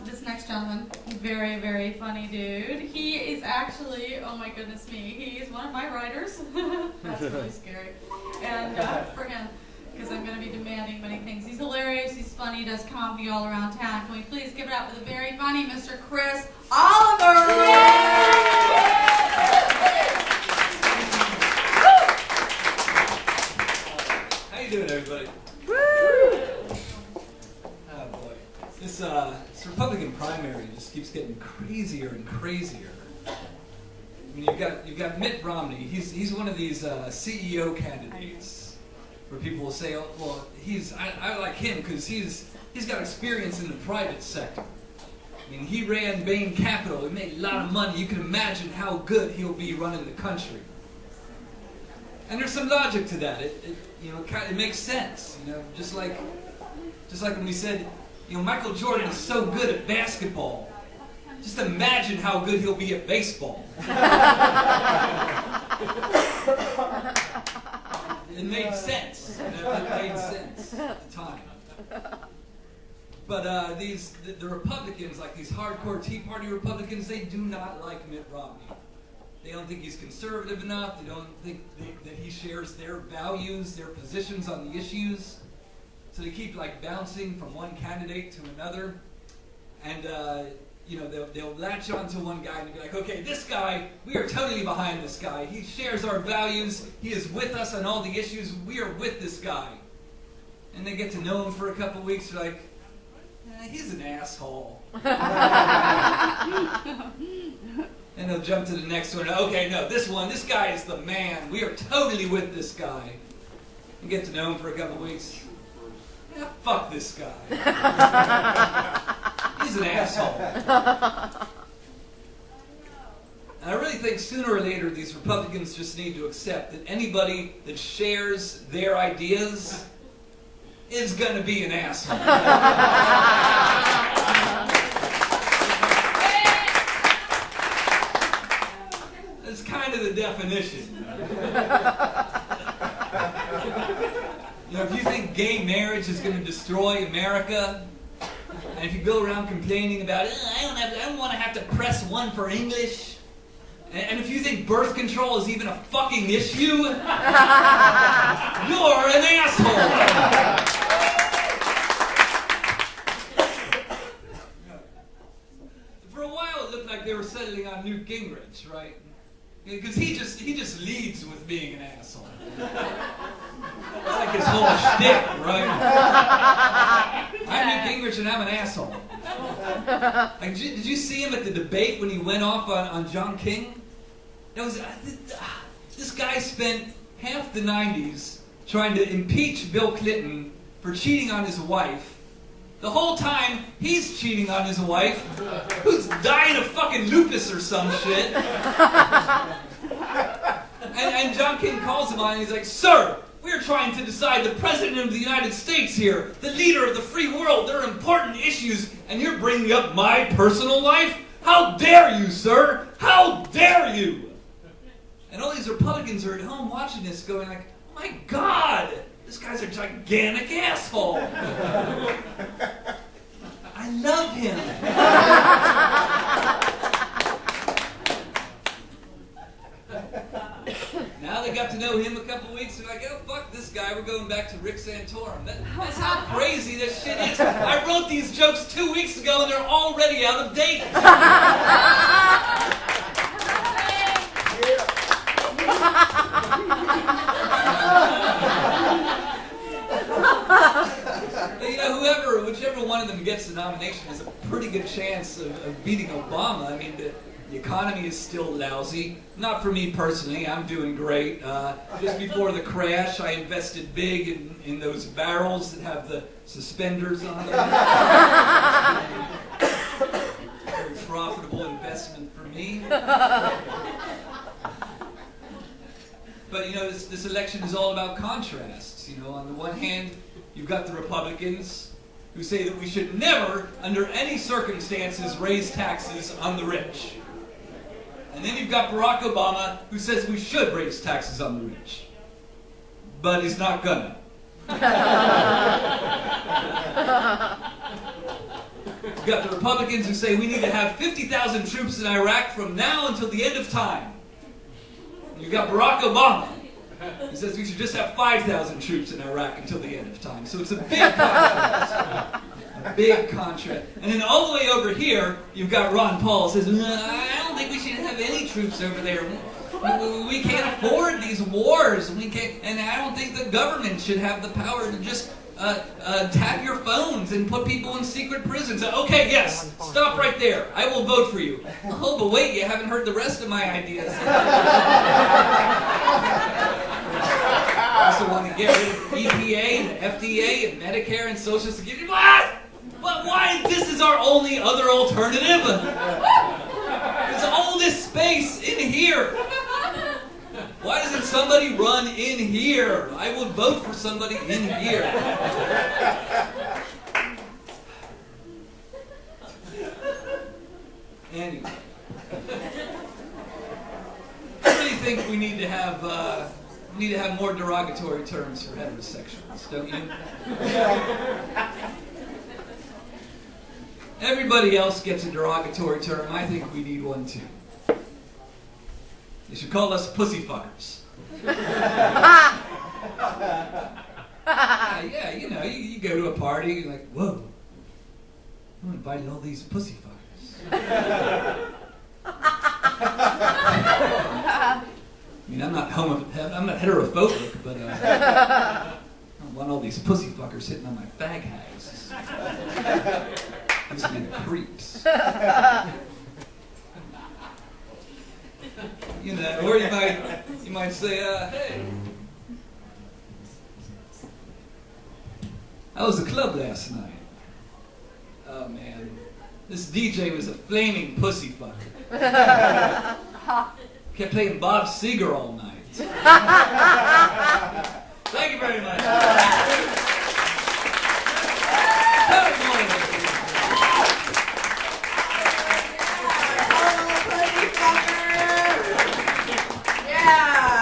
This next gentleman, very, very funny dude. He is actually, oh my goodness me, he's one of my writers. That's really scary. And for him, because I'm going to be demanding many things. He's hilarious, he's funny, does comedy all around town. Can we please give it up for the very funny Mr. Chris Oliver? How you doing, everybody? This Republican primary just keeps getting crazier and crazier. I mean, you've got Mitt Romney. He's one of these CEO candidates where people will say, "Oh, well, I like him because he's got experience in the private sector. I mean, he ran Bain Capital. He made a lot of money. You can imagine how good he'll be running the country." And there's some logic to that. It makes sense. Just like when we said, Michael Jordan is so good at basketball. Just imagine how good he'll be at baseball. It made sense. It made sense at the time. But the Republicans, like these hardcore Tea Party Republicans, they do not like Mitt Romney. They don't think he's conservative enough. They don't think that he shares their values, their positions on the issues. So they keep bouncing from one candidate to another, and they'll latch on to one guy and be like, okay, this guy, we are totally behind this guy. He shares our values. He is with us on all the issues. We are with this guy. And they get to know him for a couple weeks. They're like, he's an asshole. And they'll jump to the next one. Okay, no, this guy is the man. We are totally with this guy. And get to know him for a couple weeks. Yeah, fuck this guy. He's an asshole. And I really think sooner or later these Republicans just need to accept that anybody that shares their ideas is going to be an asshole. That's kind of the definition. If you think gay marriage is going to destroy America, and if you go around complaining about I don't want to have to press one for English, and if you think birth control is even a fucking issue, you're an asshole. For a while, it looked like they were settling on Newt Gingrich, right? Because he just leads with being an asshole. It's like his whole shtick, right? I'm Newt Gingrich and I'm an asshole. Did you see him at the debate when he went off on John King? This guy spent half the 90s trying to impeach Bill Clinton for cheating on his wife. The whole time, he's cheating on his wife, who's dying of fucking lupus or some shit. And John King calls him on and he's like, "Sir, we're trying to decide the President of the United States here, the leader of the free world. There are important issues, and you're bringing up my personal life? How dare you, sir? How dare you?" And all these Republicans are at home watching this going like, "Oh my God, this guy's a gigantic asshole. I love him." Now they got to know him a couple weeks, they're like, "Oh, fuck this guy, we're going back to Rick Santorum." That's how crazy this shit is. I wrote these jokes 2 weeks ago and they're already out of date. Whichever one of them gets the nomination has a pretty good chance of beating Obama. I mean, the economy is still lousy. Not for me personally, I'm doing great. Just before the crash, I invested big in those barrels that have the suspenders on them. Very profitable investment for me. But this election is all about contrasts. On the one hand, you've got the Republicans who say that we should never, under any circumstances, raise taxes on the rich. And then you've got Barack Obama, who says we should raise taxes on the rich. But he's not gonna. You've got the Republicans who say we need to have 50,000 troops in Iraq from now until the end of time. You've got Barack Obama. He says we should just have 5,000 troops in Iraq until the end of time. So it's a big contrast. A big contrast. And then all the way over here, you've got Ron Paul who says, I don't think we should have any troops over there. We can't afford these wars. We can't, and I don't think the government should have the power to just tap your phones and put people in secret prisons. Okay, yes, stop right there. I will vote for you. Oh, but wait, you haven't heard the rest of my ideas. I also want to get rid of EPA and FDA and Medicare and Social Security. What? But why? This is our only other alternative. There's all this space in here. Why doesn't somebody run in here? I would vote for somebody in here. Anyway. I really think we need to have more derogatory terms for heterosexuals, don't you? Everybody else gets a derogatory term. I think we need one too. They should call us pussyfuckers. Yeah, you know, you go to a party, you're like, whoa, I'm inviting all these pussyfuckers. I mean, I'm not heterophobic, but I don't want all these pussyfuckers hitting on my fag hags. Gives me the creeps. You know, or you might say, hey, I was at the club last night. Oh man, this DJ was a flaming pussyfucker. Kept playing Bob Seger all night. Thank you very much.